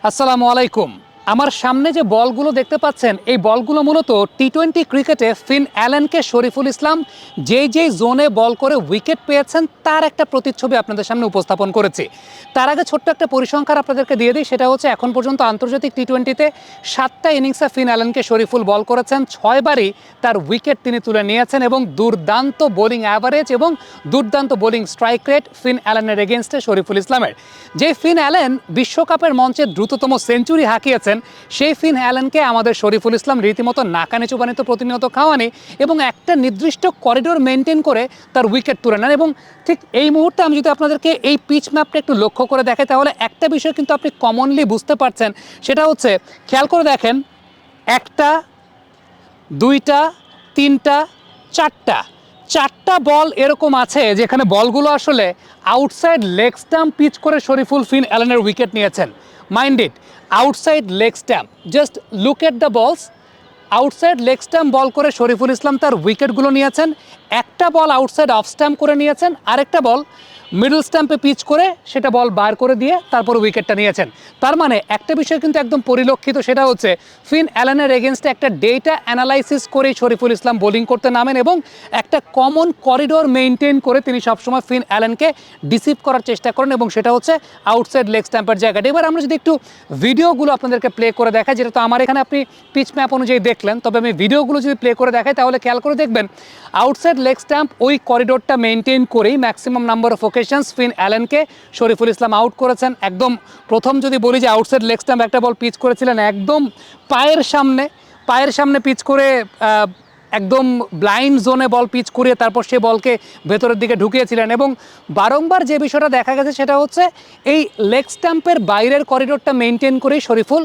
আসসালামু আলাইকুম। আমার সামনে যে বলগুলো দেখতে পাচ্ছেন এই বলগুলো মূলত টি-20 ক্রিকেটে ফিন অ্যালেনকে শরীফুল ইসলাম যেই জোনে বল করে উইকেট পেয়েছেন তার একটা প্রতিচ্ছবি আপনাদের সামনে উপস্থাপন করেছি। তার আগে ছোট্ট একটা পরিসংখ্যান আপনাদেরকে দিয়ে দিই, সেটা হচ্ছে এখন পর্যন্ত আন্তর্জাতিক টি-20তে 7টা ইনিংসে ফিন অ্যালেনকে শরীফুল বল করেছেন, 6বারই তার উইকেট তিনি তুলে নিয়েছেন এবং দুর্দান্ত বোলিং অ্যাভারেজ এবং দুর্দান্ত বোলিং স্ট্রাইক রেট ফিন অ্যালেনের এগেনস্টে শরীফুল ইসলামের। যে ফিন অ্যালেন বিশ্বকাপের মঞ্চে দ্রুততম সেঞ্চুরি হাঁকিয়েছেন সেই ফিন অ্যালেনকে আমাদের শরীফুল ইসলাম রীতিমতো নাকানি চুবানি তো প্রতিনিয়ত খাওয়ানি এবং একটা নির্দিষ্ট করিডোর মেনটেন করে তার উইকেট তুলে নেন। এবং ঠিক এই মুহূর্তে আমি যদি আপনাদেরকে এই পিচ ম্যাপটা একটু লক্ষ্য করে দেখাই তাহলে একটা বিষয় কিন্তু আপনি কমনলি বুঝতে পারছেন, সেটা হচ্ছে খেয়াল করে দেখেন, একটা, দুইটা, তিনটা, চারটা বল এরকম আছে যেখানে বলগুলো আসলে আউটসাইড লেগ স্টাম্প পিচ করে শরীফুল ফিন অ্যালেনের উইকেট নিয়েছেন। Mind it, outside leg stump, just look at the balls. Outside leg stump ball করে শরীফুল ইসলাম তার উইকেটগুলো নিয়েছেন। একটা বল আউটসাইড অফ স্টাম্প করে নিয়েছেন, আরেকটা বল মিডল স্টাম্পে পিচ করে সেটা বল বার করে দিয়ে তারপর উইকেটটা নিয়েছেন। তার মানে একটা বিষয় কিন্তু একদম পরিলক্ষিত, সেটা হচ্ছে ফিন অ্যালেনের এগেনস্টে একটা ডেটা অ্যানালাইসিস করেই শরীফুল ইসলাম বোলিং করতে নামেন এবং একটা কমন করিডোর মেনটেন করে তিনি সবসময় ফিন অ্যালেনকে ডিসিভ করার চেষ্টা করেন এবং সেটা হচ্ছে আউটসাইড লেগ স্ট্যাম্পের জায়গাটা। এবার আমরা যদি একটু ভিডিওগুলো আপনাদেরকে প্লে করে দেখাই, যেটা তো আমার এখানে আপনি পিচ ম্যাপ অনুযায়ী দেখলেন, তবে আমি ভিডিওগুলো যদি প্লে করে দেখাই তাহলে খেয়াল করে দেখবেন আউটসাইড লেগ স্ট্যাম্প ওই করিডোরটা মেনটেন করেই maximum number of occasions Finn অ্যালেনকে শরীফুল ইসলাম আউট করেছেন। একদম প্রথম যদি বলি যে আউটসাইড লেগ স্ট্যাম্প একটা বল পিচ করেছিলেন একদম পায়ের সামনে পিচ করে একদম ব্লাইন্ড জোনে বল পিচ করিয়ে তারপর সে বলকে ভেতরের দিকে ঢুকিয়েছিলেন এবং বারংবার যে বিষয়টা দেখা গেছে সেটা হচ্ছে এই লেগ স্ট্যাম্পের বাইরের করিডোরটা মেনটেন করেই শরীফুল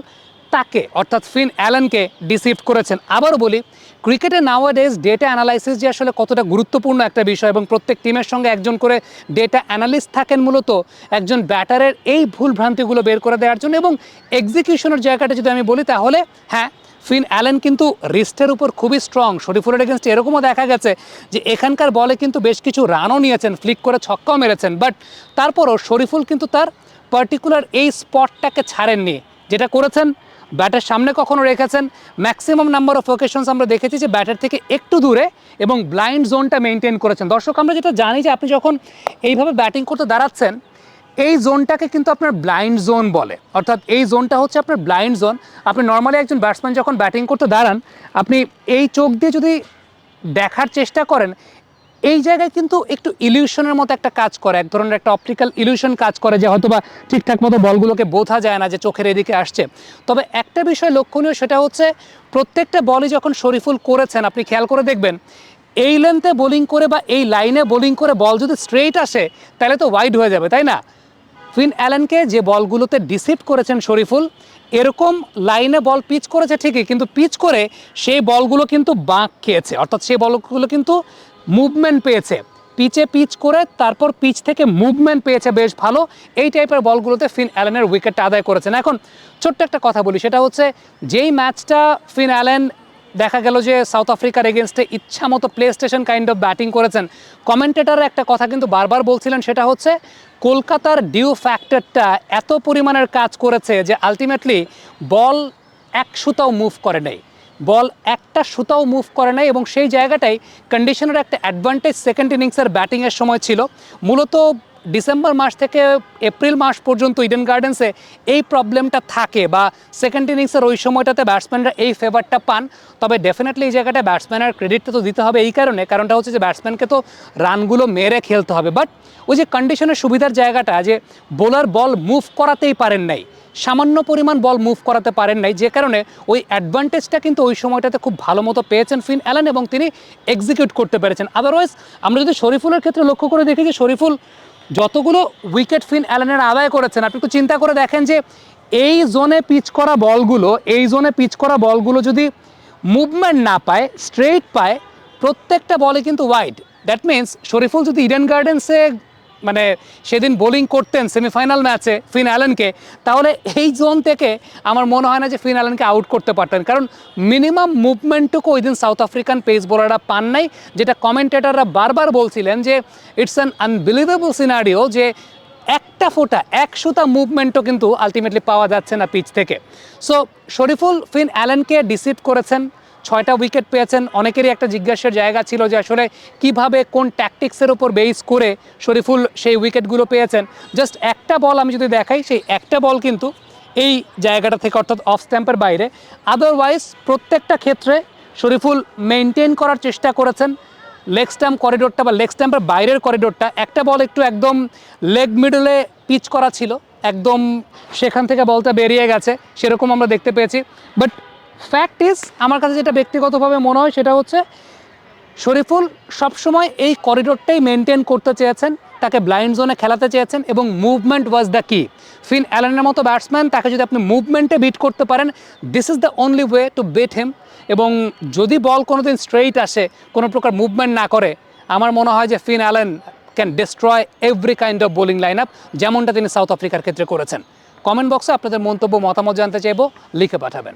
তাকে অর্থাৎ ফিন অ্যালেনকে ডিসিভ করেছেন। আবারও বলি, ক্রিকেটে নাওয়াডেজ ডেটা অ্যানালাইসিস যে আসলে কতটা গুরুত্বপূর্ণ একটা বিষয় এবং প্রত্যেক টিমের সঙ্গে একজন করে ডেটা অ্যানালিস্ট থাকেন মূলত একজন ব্যাটারের এই ভুলভ্রান্তিগুলো বের করে দেওয়ার জন্য। এবং এক্সিকিউশনের জায়গাটা যদি আমি বলি তাহলে হ্যাঁ, ফিন অ্যালেন কিন্তু রিস্টের উপর খুবই স্ট্রং। শরীফুলের এগেনস্টে এরকমও দেখা গেছে যে এখানকার বলে কিন্তু বেশ কিছু রানও নিয়েছেন, ফ্লিক করে ছক্কাও মেরেছেন, বাট তারপরও শরীফুল কিন্তু তার পার্টিকুলার এই স্পটটাকে ছাড়েননি। যেটা করেছেন ব্যাটের সামনে কখনো রেখেছেন, ম্যাক্সিমাম নাম্বার অফ ওকেশনস আমরা দেখেছি যে ব্যাটের থেকে একটু দূরে এবং ব্লাইন্ড জোনটা মেনটেন করেছেন। দর্শক, আমরা যেটা জানি যে আপনি যখন এইভাবে ব্যাটিং করতে দাঁড়াচ্ছেন এই জোনটাকে কিন্তু আপনার ব্লাইন্ড জোন বলে, অর্থাৎ এই জোনটা হচ্ছে আপনার ব্লাইন্ড জোন। আপনি নর্মালি একজন ব্যাটসম্যান যখন ব্যাটিং করতে দাঁড়ান আপনি এই চোখ দিয়ে যদি দেখার চেষ্টা করেন এই জায়গায় কিন্তু একটু ইলিউশনের মতো একটা কাজ করে, এক ধরনের একটা অপটিক্যাল ইলিউশন কাজ করে যে হয়তো বা ঠিকঠাক মতো বলগুলোকে বোঝা যায় না যে চোখের এদিকে আসছে। তবে একটা বিষয় লক্ষণীয়, সেটা হচ্ছে প্রত্যেকটা বলই যখন শরীফুল করেছেন আপনি খেয়াল করে দেখবেন এই লেন্থে বোলিং করে বা এই লাইনে বোলিং করে বল যদি স্ট্রেইট আসে তাহলে তো ওয়াইড হয়ে যাবে, তাই না? ফিন অ্যালেনকে যে বলগুলোতে ডিসিভ করেছেন শরীফুল, এরকম লাইনে বল পিচ করেছে ঠিকই, কিন্তু পিচ করে সেই বলগুলো কিন্তু বাঁক খেয়েছে, অর্থাৎ সেই বলগুলো কিন্তু মুভমেন্ট পেয়েছে। পিচে পিচ করে তারপর পিচ থেকে মুভমেন্ট পেয়েছে বেশ ভালো, এই টাইপের বলগুলোতে ফিন অ্যালেনের উইকেটটা আদায় করেছেন। এখন ছোট্ট একটা কথা বলি, সেটা হচ্ছে যেই ম্যাচটা ফিন অ্যালেন দেখা গেল যে সাউথ আফ্রিকার এগেনস্টে ইচ্ছা মতো play station kind of batting করেছেন, কমেন্টেটার একটা কথা কিন্তু বারবার বলছিলেন, সেটা হচ্ছে কলকাতার ডিউ ফ্যাক্টরটা এত পরিমাণের কাজ করেছে যে আলটিমেটলি বল এক সুতাও মুভ করে নেই, বল একটা সুতাও মুভ করে নাই এবং সেই জায়গাটাই কন্ডিশনের একটা অ্যাডভান্টেজ সেকেন্ড ইনিংসের ব্যাটিংয়ের সময় ছিল। মূলত ডিসেম্বর মাস থেকে এপ্রিল মাস পর্যন্ত ইডেন গার্ডেন্সে এই প্রবলেমটা থাকে বা সেকেন্ড ইনিংসের ওই সময়টাতে ব্যাটসম্যানরা এই ফেভারটা পান। তবে ডেফিনেটলি এই জায়গাটা ব্যাটসম্যানের ক্রেডিটটা তো দিতে হবে এই কারণটা হচ্ছে যে ব্যাটসম্যানকে তো রানগুলো মেরে খেলতে হবে, বাট ওই যে কন্ডিশনের সুবিধার জায়গাটা যে বোলার বল মুভ করাতেই পারেন নাই, সামান্য পরিমাণ বল মুভ করাতে পারেন নাই, যে কারণে ওই অ্যাডভান্টেজটা কিন্তু ওই সময়টাতে খুব ভালো মতো পেয়েছেন ফিন অ্যালেন এবং তিনি এক্সিকিউট করতে পেরেছেন। আদারওয়াইজ আমরা যদি শরীফুলের ক্ষেত্রে লক্ষ্য করে দেখি যে শরীফুল যতগুলো উইকেট ফিন অ্যালেনের আদায় করেছেন আপনি একটু চিন্তা করে দেখেন যে এই জোনে পিচ করা বলগুলো যদি মুভমেন্ট না পায়, স্ট্রেইট পায়, প্রত্যেকটা বলে কিন্তু ওয়াইড। দ্যাট মিনস শরীফুল যদি ইডেন গার্ডেন্সে মানে সেদিন বোলিং করতেন সেমিফাইনাল ম্যাচে ফিন অ্যালেনকে, তাহলে এই জোন থেকে আমার মনে হয় না যে ফিন অ্যালেনকে আউট করতে পারতেন, কারণ মিনিমাম মুভমেন্টটুকু ওই দিন সাউথ আফ্রিকান পেস বোলাররা পান নাই। যেটা কমেন্টেটাররা বারবার বলছিলেন যে ইটস অ্যান আনবিলিভেবল সিনারিও যে একটা ফোঁটা এক সুতা মুভমেন্টও কিন্তু আলটিমেটলি পাওয়া যাচ্ছে না পিচ থেকে। সো শরীফুল ফিন অ্যালেনকে ডিসিভ করেছেন, 6টা উইকেট পেয়েছেন। অনেকেরই একটা জিজ্ঞাসার জায়গা ছিল যে আসলে কিভাবে কোন ট্যাকটিক্সের উপর বেস করে শরীফুল সেই উইকেটগুলো পেয়েছেন। জাস্ট একটা বল আমি যদি দেখাই, সেই একটা বল কিন্তু এই জায়গাটা থেকে, অর্থাৎ অফ স্ট্যাম্পের বাইরে। আদারওয়াইজ প্রত্যেকটা ক্ষেত্রে শরীফুল মেনটেন করার চেষ্টা করেছেন লেগ স্ট্যাম্প করিডোরটা বা লেগ স্ট্যাম্পের বাইরের করিডোরটা। একটা বল একটু একদম লেগ মিডলে পিচ করা ছিল, একদম সেখান থেকে বলটা বেরিয়ে গেছে, সেরকম আমরা দেখতে পেয়েছি। বাট ফ্যাক্ট ইজ, আমার কাছে যেটা ব্যক্তিগতভাবে মনে হয় সেটা হচ্ছে শরীফুল সবসময় এই করিডোরটাই মেনটেন করতে চেয়েছেন, তাকে ব্লাইন্ড জোনে খেলাতে চেয়েছেন এবং মুভমেন্ট ওয়াজ দ্য কি। ফিন অ্যালেনের মতো ব্যাটসম্যান, তাকে যদি আপনি মুভমেন্টে বিট করতে পারেন, this is the only way to beat him. এবং যদি বল কোনোদিন স্ট্রেইট আসে, কোনো প্রকার মুভমেন্ট না করে, আমার মনে হয় যে Finn Allen can destroy every kind of bowling line up, যেমনটা তিনি সাউথ আফ্রিকার ক্ষেত্রে করেছেন। কমেন্ট বক্সে আপনাদের মন্তব্য মতামত জানতে চাইবো, লিখে পাঠাবেন।